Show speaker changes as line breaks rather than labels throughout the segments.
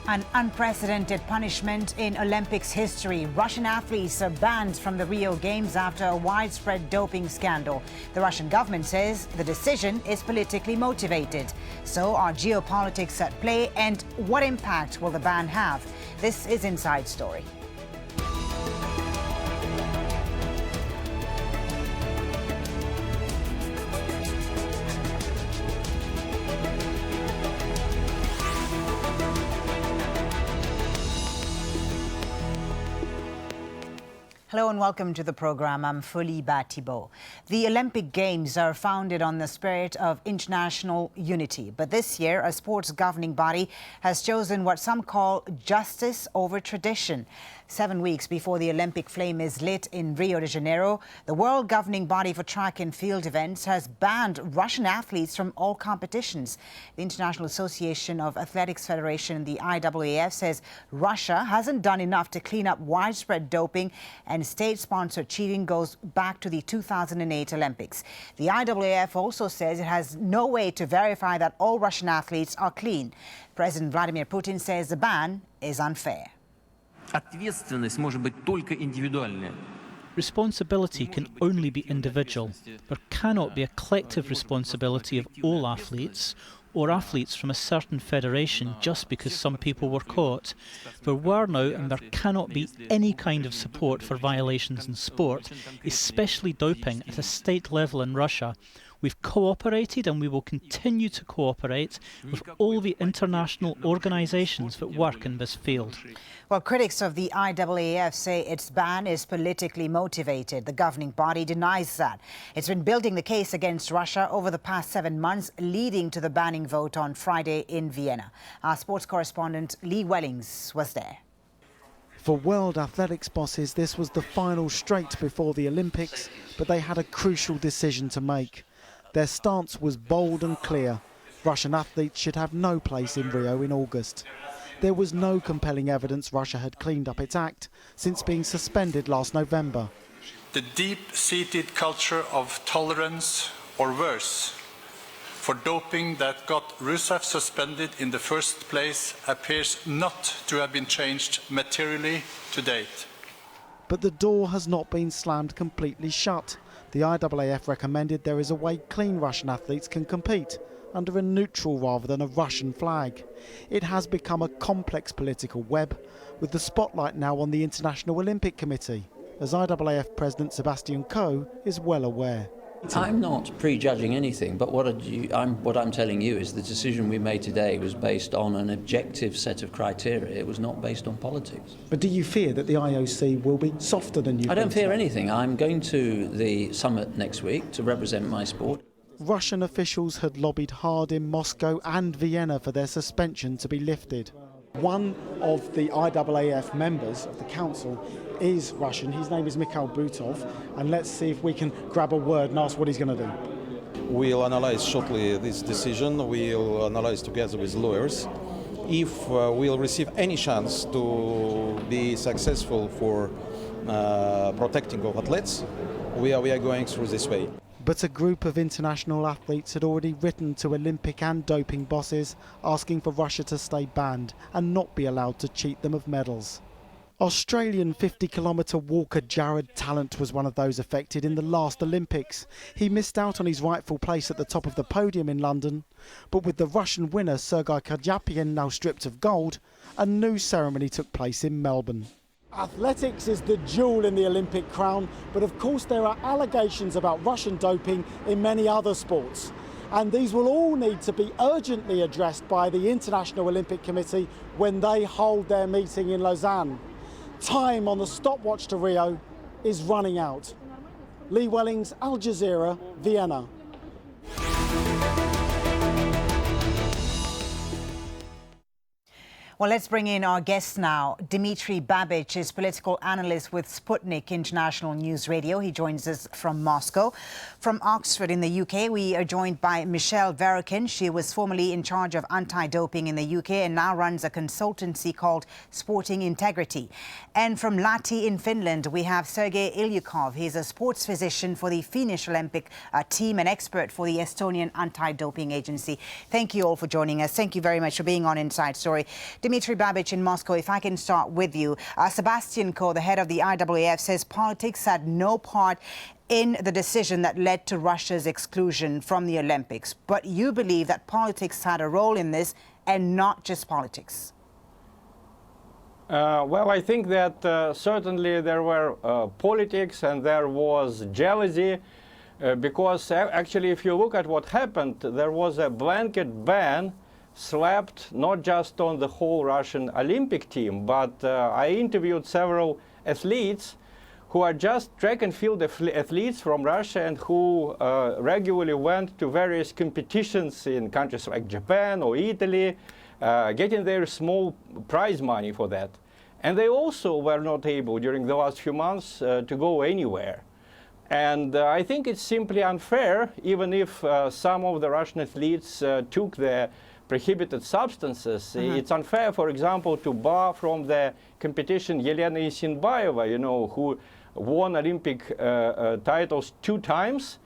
An unprecedented punishment in Olympics history. Russian athletes are banned from the Rio Games after a widespread doping scandal. The Russian government says the decision is politically motivated. So are geopolitics at play, and what impact will the ban have? This is Inside Story. Hello and welcome to the program. I'm Folly by Thibault. The Olympic Games are founded on the spirit of international unity. But this year, a sports governing body has chosen what some call justice over tradition. 7 weeks before the Olympic flame is lit in Rio de Janeiro, the world governing body for track and field events has banned Russian athletes from all competitions. The International Association of Athletics Federation, the IAAF, says Russia hasn't done enough to clean up widespread doping, and state-sponsored cheating goes back to the 2008 Olympics. The IAAF also says it has no way to verify that all Russian athletes are clean. President Vladimir Putin says the ban is unfair.
Responsibility can only be individual. There cannot be a collective responsibility of all athletes or athletes from a certain federation just because some people were caught. There were now and there cannot be any kind of support for violations in sport, especially doping, at a state level in Russia. We've cooperated and we will continue to cooperate with all the international organisations that work in this field.
Well, critics of the IAAF say its ban is politically motivated. The governing body denies that. It's been building the case against Russia over the past 7 months, leading to the banning vote on Friday in Vienna. Our sports correspondent Lee Wellings was there.
For world athletics bosses, this was the final straight before the Olympics, but they had a crucial decision to make. Their stance was bold and clear. Russian athletes should have no place in Rio in August. There was no compelling evidence Russia had cleaned up its act since being suspended last November.
The deep-seated culture of tolerance, or worse, for doping that got Rusev suspended in the first place appears not to have been changed materially to date.
But the door has not been slammed completely shut. The IAAF recommended there is a way clean Russian athletes can compete, under a neutral rather than a Russian flag. It has become a complex political web, with the spotlight now on the International Olympic Committee, as IAAF President Sebastian Coe is well aware.
I'm not prejudging anything, but what I'm telling you is the decision we made today was based on an objective set of criteria. It was not based on politics.
But do you fear that the IOC will be softer than you?
I don't fear anything. I'm going to the summit next week to represent my sport.
Russian officials had lobbied hard in Moscow and Vienna for their suspension to be lifted. One of the IAAF members of the council is Russian. His name is Michel, and let's see if we can grab a word and ask what he's going to do.
We'll analyze shortly this decision. We'll analyze together with lawyers. If we'll receive any chance to be successful for protecting our athletes, we are going through this way.
But a group of international athletes had already written to Olympic and doping bosses asking for Russia to stay banned and not be allowed to cheat them of medals. Australian 50-kilometre walker Jared Talent was one of those affected in the last Olympics. He missed out on his rightful place at the top of the podium in London, but with the Russian winner Sergei Ilyukov now stripped of gold, a new ceremony took place in Melbourne. Athletics is the jewel in the Olympic crown, but of course there are allegations about Russian doping in many other sports. And these will all need to be urgently addressed by the International Olympic Committee when they hold their meeting in Lausanne. Time on the stopwatch to Rio is running out. Lee Wellings, Al Jazeera, Vienna.
Well, let's bring in our guest now. Dmitry Babich is political analyst with Sputnik International News Radio. He joins us from Moscow. From Oxford in the UK, we are joined by Michel Verroken. She was formerly in charge of anti-doping in the UK and now runs a consultancy called Sporting Integrity. And from Lahti in Finland, we have Sergei Ilyukov. He's a sports physician for the Finnish Olympic team and expert for the Estonian anti-doping agency. Thank you all for joining us. Thank you very much for being on Inside Story. Dmitry Babich in Moscow, if I can start with you. Sebastian Coe, the head of the IAAF, says politics had no part in the decision that led to Russia's exclusion from the Olympics. But you believe that politics had a role in this and not just politics.
Well, I think that certainly there were politics and there was jealousy because actually if you look at what happened, there was a blanket ban slapped not just on the whole Russian Olympic team, but I interviewed several athletes who are just track and field athletes from Russia and who regularly went to various competitions in countries like Japan or Italy, getting their small prize money for that. And they also were not able during the last few months to go anywhere. And I think it's simply unfair, even if some of the Russian athletes took the prohibited substances. It's unfair, for example, to bar from the competition Yelena Isinbayeva, you know, who won Olympic titles 2 times,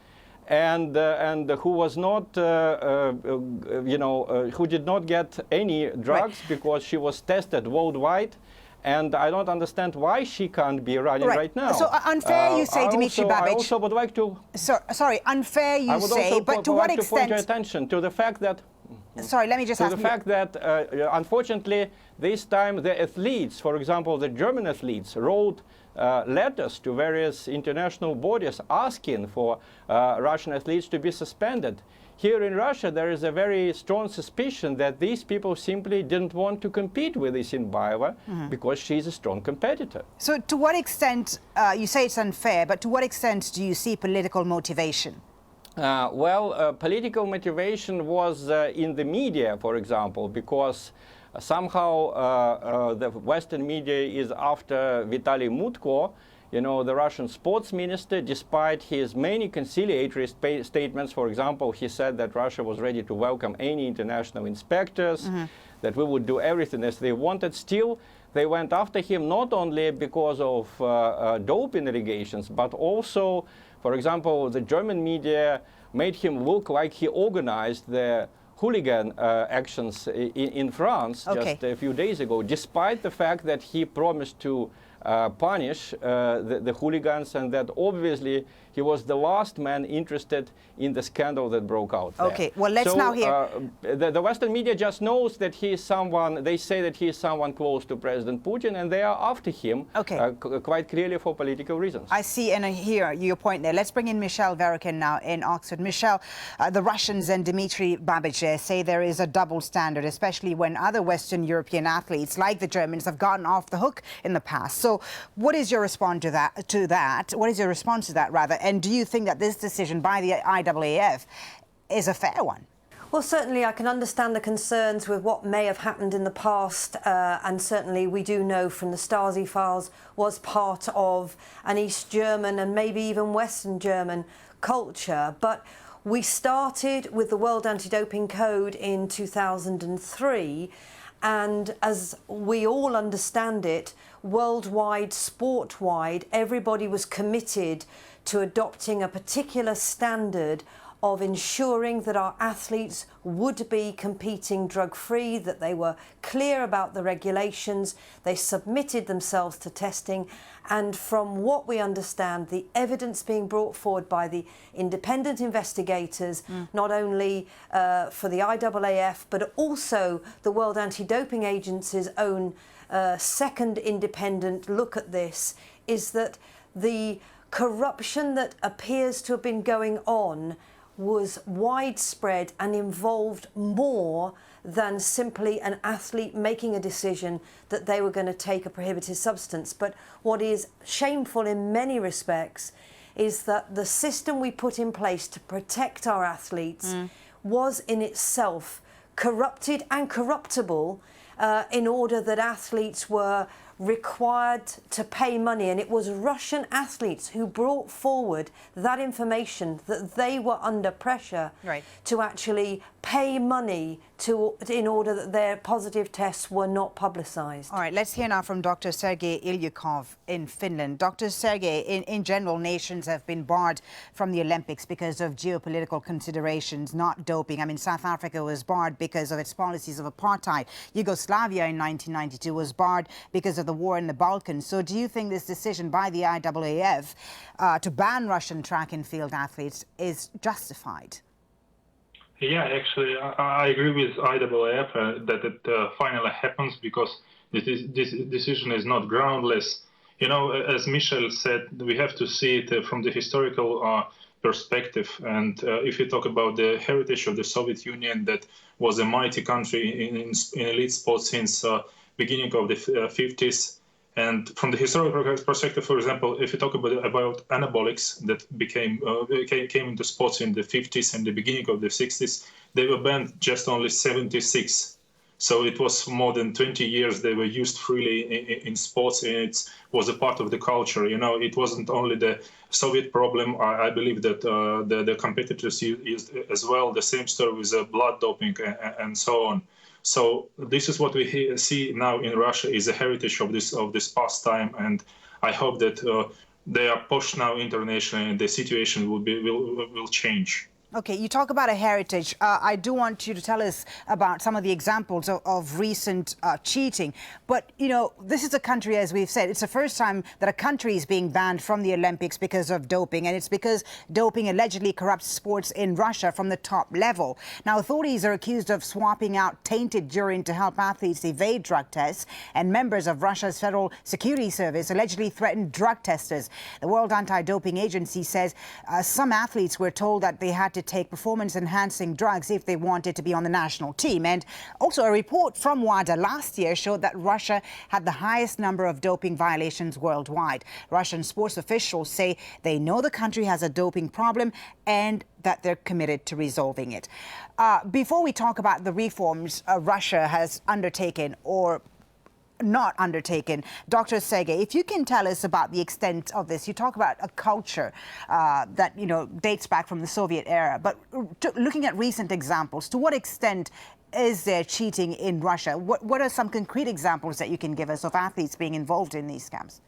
and who was not, who did not get any drugs because she was tested worldwide. And I don't understand why she can't be running right now.
So unfair, you say, Dmitry Babich.
I also would like to...
Sorry, unfair, you say, but to what extent...
I would also point your attention to the fact that...
Sorry, let me just ask you...
To the fact that, unfortunately, this time the athletes, for example, the German athletes, wrote letters to various international bodies asking for Russian athletes to be suspended. Here in Russia, there is a very strong suspicion that these people simply didn't want to compete with Isinbayeva because she's a strong competitor. So
to what extent, you say it's unfair, but to what extent do you see political motivation?
Political motivation was in the media, for example, because somehow the Western media is after Vitaly Mutko, you know, the Russian sports minister, despite his many conciliatory statements. For example, he said that Russia was ready to welcome any international inspectors, that we would do everything as they wanted. Still, they went after him not only because of doping allegations, but also, for example, the German media made him look like he organized the hooligan actions in France just a few days ago, despite the fact that he promised to punish the hooligans, and that obviously he was the last man interested in the scandal that broke out there.
Okay, well, let's now hear...
The Western media just knows that he is someone, they say that he is someone close to President Putin, and they are after him quite clearly for political reasons.
I see and I hear your point there. Let's bring in Michel Verroken now in Oxford. Michel, the Russians and Dmitry Babich say there is a double standard, especially when other Western European athletes, like the Germans, have gotten off the hook in the past. So what is your response to that? What is your response to that, rather? And do you think that this decision by the IAAF is a fair one?
Well, certainly I can understand the concerns with what may have happened in the past, and certainly we do know from the Stasi files was part of an East German and maybe even Western German culture. But we started with the World Anti-Doping Code in 2003, and as we all understand it, worldwide, sport-wide, everybody was committed to adopting a particular standard of ensuring that our athletes would be competing drug-free, that they were clear about the regulations, they submitted themselves to testing, and from what we understand, the evidence being brought forward by the independent investigators, not only for the IAAF, but also the World Anti-Doping Agency's own second independent look at this, is that the corruption that appears to have been going on was widespread and involved more than simply an athlete making a decision that they were going to take a prohibited substance. But what is shameful in many respects is that the system we put in place to protect our athletes was in itself corrupted and corruptible in order that athletes were required to pay money, and it was Russian athletes who brought forward that information that they were under pressure to actually pay money in order that their positive tests were not publicised.
All right, let's hear now from Dr. Sergei Ilyukov in Finland. Dr. Sergei, in general, nations have been barred from the Olympics because of geopolitical considerations, not doping. I mean, South Africa was barred because of its policies of apartheid. Yugoslavia Yugoslavia in 1992 was barred because of the war in the Balkans. So do you think this decision by the IAAF to ban Russian track and field athletes is justified?
Yeah, actually, I agree with IAAF that it finally happens because this decision is not groundless. You know, as Michel said, we have to see it from the historical perspective. And if you talk about the heritage of the Soviet Union, that was a mighty country in elite sports since beginning of the 50s. And from the historical perspective, for example, if you talk about anabolics that came into sports in the 50s and the beginning of the 60s, they were banned just only 76. So it was more than 20 years they were used freely in sports, and it was a part of the culture. You know, it wasn't only the Soviet problem. I believe that the competitors used as well the same story with blood doping and so on. So this is what we see now in Russia is a heritage of this pastime, and I hope that they are pushed now internationally, and the situation will change.
Okay, you talk about a heritage. I do want you to tell us about some of the examples of recent cheating. But, you know, this is a country, as we've said, it's the first time that a country is being banned from the Olympics because of doping. And it's because doping allegedly corrupts sports in Russia from the top level. Now, authorities are accused of swapping out tainted urine to help athletes evade drug tests. And members of Russia's Federal Security Service allegedly threatened drug testers. The World Anti-Doping Agency says some athletes were told that they had to take performance-enhancing drugs if they wanted to be on the national team. And also a report from WADA last year showed that Russia had the highest number of doping violations worldwide. Russian sports officials say they know the country has a doping problem and that they're committed to resolving it. Before we talk about the reforms Russia has undertaken or not undertaken, Dr. Sergei, if you can tell us about the extent of this. You talk about a culture that, you know, dates back from the Soviet era, but looking at recent examples, to what extent is there cheating in Russia? What are some concrete examples that you can give us of athletes being involved in these scams?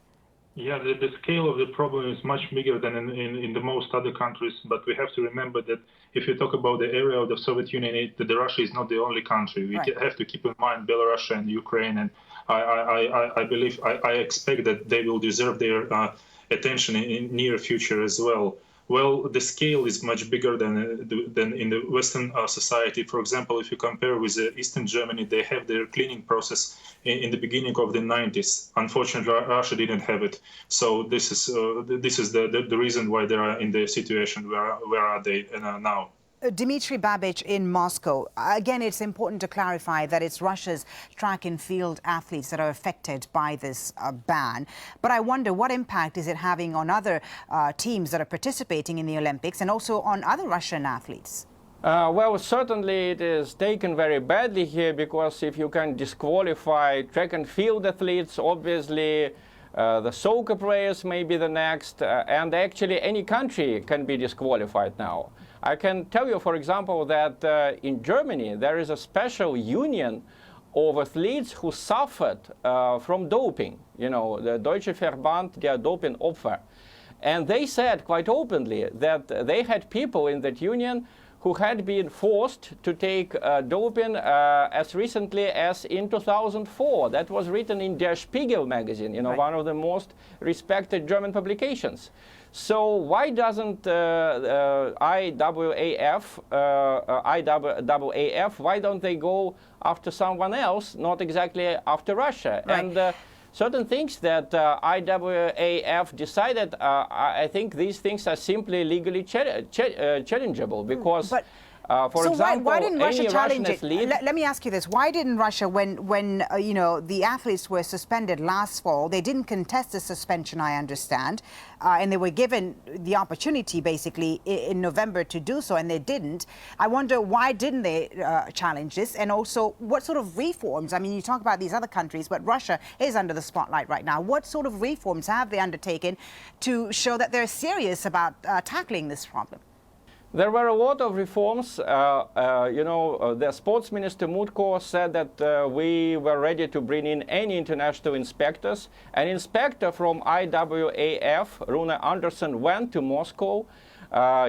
Yeah, the scale of the problem is much bigger than in the most other countries, but we have to remember that if you talk about the area of the Soviet Union, that Russia is not the only country. We have to keep in mind Belarus and Ukraine, and I believe, I expect that they will deserve their attention in near future as well. Well, the scale is much bigger than in the Western society. For example, if you compare with Eastern Germany, they have their cleaning process in the beginning of the 90s. Unfortunately, Russia didn't have it. So this is the reason why they are in the situation where are they now.
Dmitry Babich in Moscow. Again, it's important to clarify that it's Russia's track and field athletes that are affected by this ban. But I wonder, what impact is it having on other teams that are participating in the Olympics and also on other Russian athletes?
Well, certainly it is taken very badly here, because if you can disqualify track and field athletes, obviously the soccer players may be the next, and actually any country can be disqualified now. I can tell you, for example, that in Germany there is a special union of athletes who suffered from doping, you know, the Deutsche Verband der Dopingopfer. And they said quite openly that they had people in that union who had been forced to take doping as recently as in 2004. That was written in Der Spiegel magazine, you know, one of the most respected German publications. So why doesn't IAAF, why don't they go after someone else, not exactly after Russia?
Right.
And certain things that IAAF decided, I think these things are simply legally challengeable, because for example,
why didn't Russia challenge it?
athlete...
Let me ask you this. Why didn't Russia, when you know, the athletes were suspended last fall, they didn't contest the suspension, I understand, and they were given the opportunity basically in November to do so, and they didn't. I wonder, why didn't they challenge this? And also, what sort of reforms? I mean, you talk about these other countries, but Russia is under the spotlight right now. What sort of reforms have they undertaken to show that they're serious about tackling this problem?
There were a lot of reforms. You know, the sports minister Mutko said that we were ready to bring in any international inspectors. An inspector from IAAF, Rune Andersen, went to Moscow.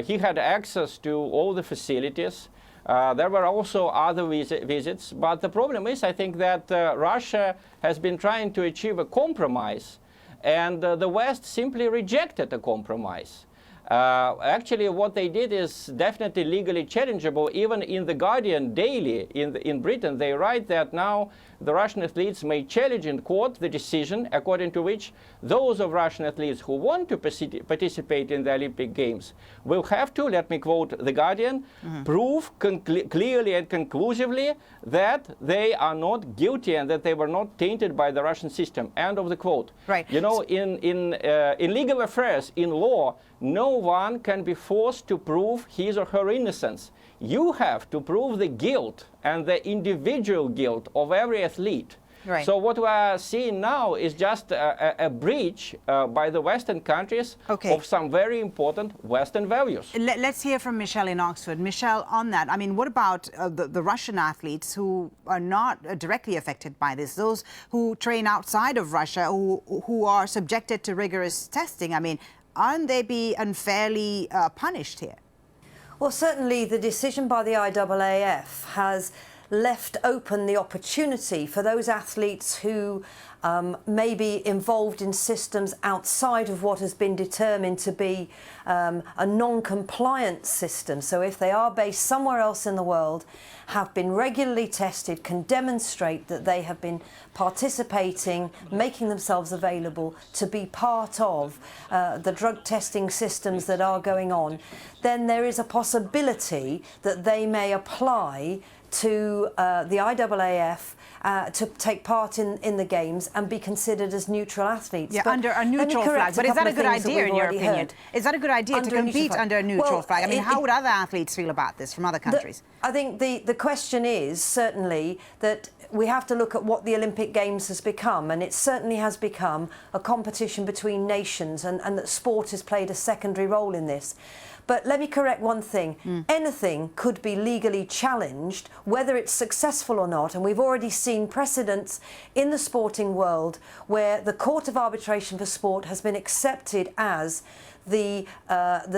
He had access to all the facilities. There were also other visits, but the problem is, I think, that Russia has been trying to achieve a compromise, and the West simply rejected a compromise. Actually, what they did is definitely legally challengeable. Even in The Guardian daily in Britain, they write that now the Russian athletes may challenge in court the decision according to which those of Russian athletes who want to participate in the Olympic Games will have to, let me quote The Guardian, prove clearly and conclusively that they are not guilty and that they were not tainted by the Russian system. End of the quote.
Right.
You know, in legal affairs, in law, no one can be forced to prove his or her innocence. You have to prove the guilt and the individual guilt of every athlete.
Right.
So what we are seeing now is just a breach by the Western countries of some very important Western values.
Let's hear from Michel in Oxford. Michel, on that, I mean, what about the Russian athletes who are not directly affected by this? Those who train outside of Russia, who are subjected to rigorous testing? I mean, aren't they be unfairly punished here?
Well, certainly the decision by the IAAF has left open the opportunity for those athletes who may be involved in systems outside of what has been determined to be a non-compliant system. So if they are based somewhere else in the world, have been regularly tested, can demonstrate that they have been participating, making themselves available to be part of the drug testing systems that are going on, then there is a possibility that they may apply to the IAAF to take part in the Games and be considered as neutral athletes.
Yeah, under a neutral flag. But is that a good idea, in your opinion? Is that a good idea to compete under a neutral flag? I mean, how would other athletes feel about this from other countries?
I think the question is certainly that we have to look at what the Olympic Games has become, and it certainly has become a competition between nations, and that sport has played a secondary role in this. But let me correct one thing. Anything could be legally challenged, whether it's successful or not. And we've already seen precedents in the sporting world where the Court of Arbitration for Sport has been accepted as the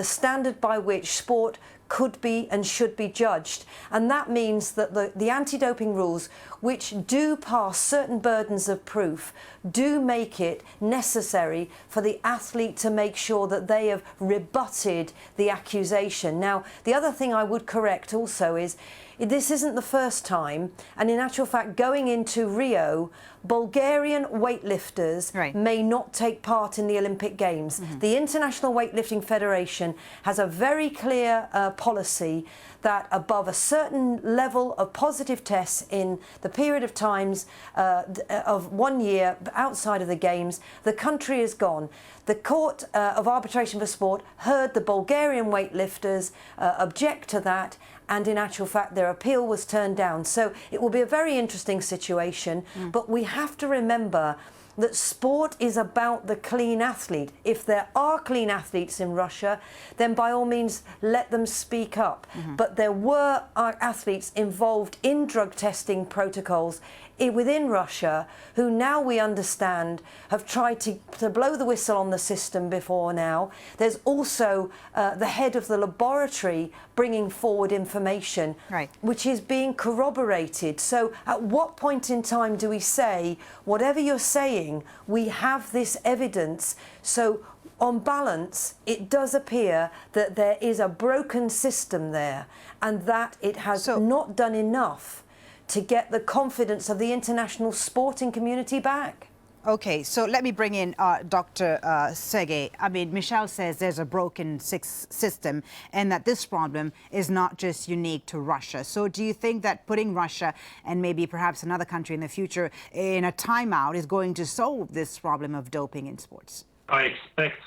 standard by which sport could be and should be judged. And that means that the anti-doping rules, which do pass certain burdens of proof, do make it necessary for the athlete to make sure that they have rebutted the accusation. Now, the other thing I would correct also is this isn't the first time, and in actual fact, going into Rio, Bulgarian weightlifters may not take part in the Olympic Games. The International Weightlifting Federation has a very clear policy that above a certain level of positive tests in the period of times of 1 year outside of the Games, the country is gone. The Court of Arbitration for Sport heard the Bulgarian weightlifters object to that, and in actual fact their appeal was turned down. So it will be a very interesting situation, but we have to remember that sport is about the clean athlete. If there are clean athletes in Russia, then by all means let them speak up. But there were athletes involved in drug testing protocols within Russia who now we understand have tried to blow the whistle on the system before now. There's also the head of the laboratory bringing forward information which is being corroborated. So at what point in time do we say, whatever you're saying, we have this evidence? So on balance, it does appear that there is a broken system there, and that it has not done enough to get the confidence of the international sporting community back.
Okay, so let me bring in Dr. Sergei. I mean, Michel says there's a broken system and that this problem is not just unique to Russia. So do you think that putting Russia and maybe perhaps another country in the future in a timeout is going to solve this problem of doping in sports? I
expect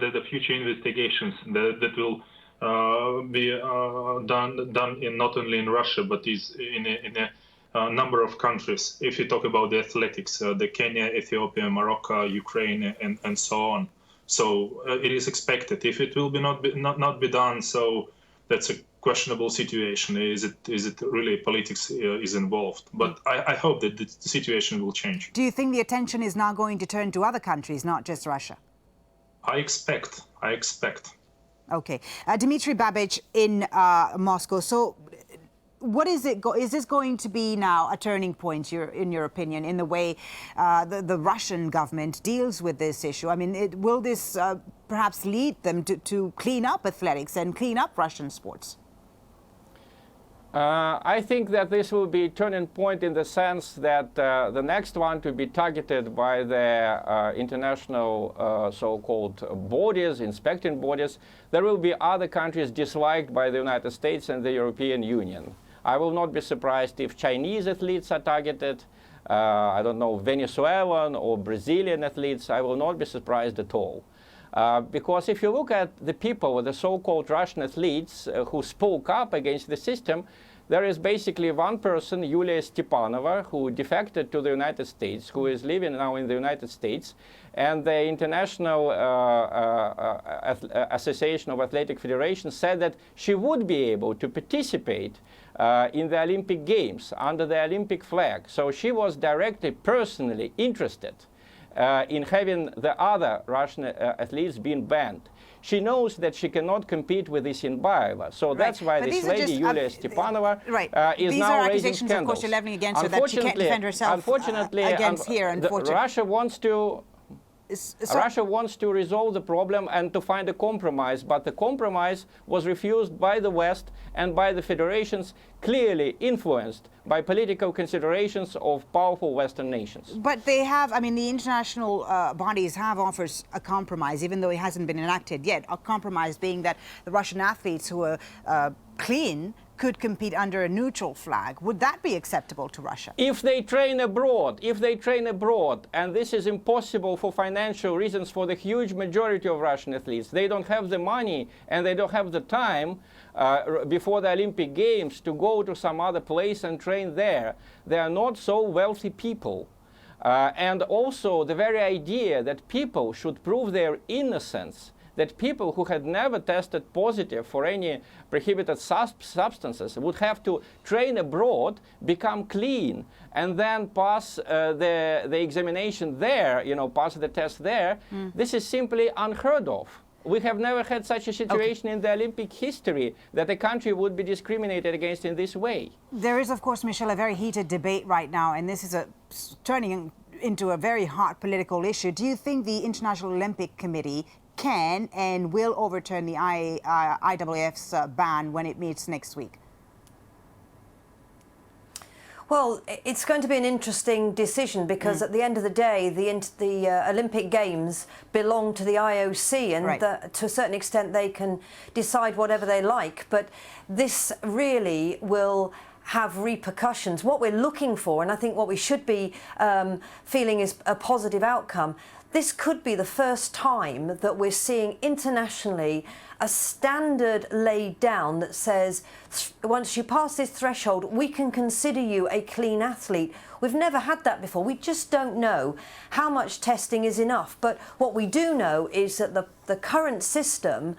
that the future investigations that will be done in not only in Russia but is in a number of countries. If you talk about the athletics, the Kenya, Ethiopia, Morocco, Ukraine, and so on. So it is expected. If it will not be done, so that's a questionable situation. Is it really politics is involved? But I hope that the situation will change.
Do you think the attention is now going to turn to other countries, not just Russia?
I expect.
Okay. Dmitry Babich in Moscow. So what is it? Is this going to be now a turning point, in your opinion, in the way the Russian government deals with this issue? I mean, will this perhaps lead them to clean up athletics and clean up Russian sports?
I think that this will be a turning point in the sense that the next one to be targeted by the international so-called bodies, inspecting bodies, there will be other countries disliked by the United States and the European Union. I will not be surprised if Chinese athletes are targeted, I don't know, Venezuelan or Brazilian athletes. I will not be surprised at all. Because if you look at the people, the so-called Russian athletes who spoke up against the system, there is basically one person, Yulia Stepanova, who defected to the United States, who is living now in the United States, and the International Association of Athletic Federations said that she would be able to participate in the Olympic Games under the Olympic flag. So she was directly, personally interested in having the other Russian athletes being banned. She knows that she cannot compete with this in Iowa. So that's why this lady, Yulia Stepanova, is
these
now
are
raising
accusations,
scandals.
of course, you're leveling against her, that she can't defend herself against here, unfortunately.
Russia wants to... Russia wants to resolve the problem and to find a compromise, but the compromise was refused by the West and by the federations, clearly influenced by political considerations of powerful Western nations.
But they have, I mean, the international bodies have offered a compromise, even though it hasn't been enacted yet. A compromise being that the Russian athletes who are clean could compete under a neutral flag. Would that be acceptable to Russia?
If they train abroad, and this is impossible for financial reasons for the huge majority of Russian athletes, they don't have the money and they don't have the time before the Olympic Games to go to some other place and train there. They are not so wealthy people. And also the very idea that people should prove their innocence, that people who had never tested positive for any prohibited substances would have to train abroad, become clean, and then pass the examination there, pass the test there. This is simply unheard of. We have never had such a situation in the Olympic history that a country would be discriminated against in this way.
There is, of course, Michel, a very heated debate right now, and this is turning into a very hot political issue. Do you think the International Olympic Committee can and will overturn the IAAF's ban when it meets next week?
Well, it's going to be an interesting decision because at the end of the day, the Olympic Games belong to the IOC, and to a certain extent they can decide whatever they like. But this really will have repercussions. What we're looking for, and I think what we should be feeling is a positive outcome. This could be the first time that we're seeing internationally a standard laid down that says once you pass this threshold, we can consider you a clean athlete. We've never had that before. We just don't know how much testing is enough. But what we do know is that the current system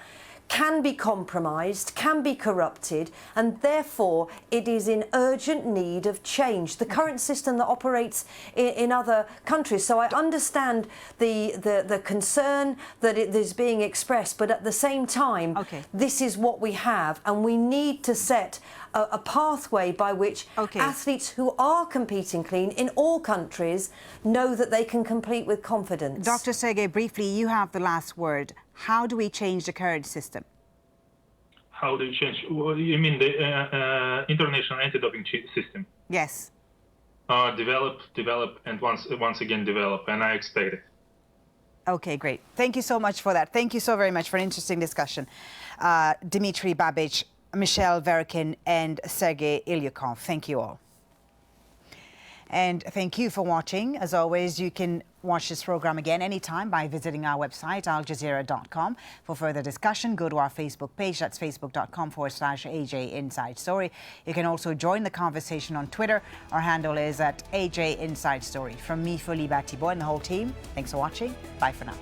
can be compromised, can be corrupted, and therefore it is in urgent need of change. The current system that operates in other countries. So I understand the concern that it is being expressed, but at the same time, this is what we have, and we need to set a pathway by which athletes who are competing clean in all countries know that they can compete with confidence.
Dr. Sergei, briefly, you have the last word. How do we change the current system?
How do you change? Well, you mean the international anti-doping system?
Yes.
Develop, and once again develop, and I expect it.
Okay, great. Thank you so much for that. Thank you so very much for an interesting discussion. Dmitry Babich, Michel, Verroken, and Sergei Ilyukov. Thank you all. And thank you for watching. As always, you can watch this program again anytime by visiting our website, aljazeera.com. For further discussion, go to our Facebook page. That's facebook.com/AJ Inside Story. You can also join the conversation on Twitter. Our handle is @AJ Inside Story. From me, Folly, Thibault, and the whole team, thanks for watching. Bye for now.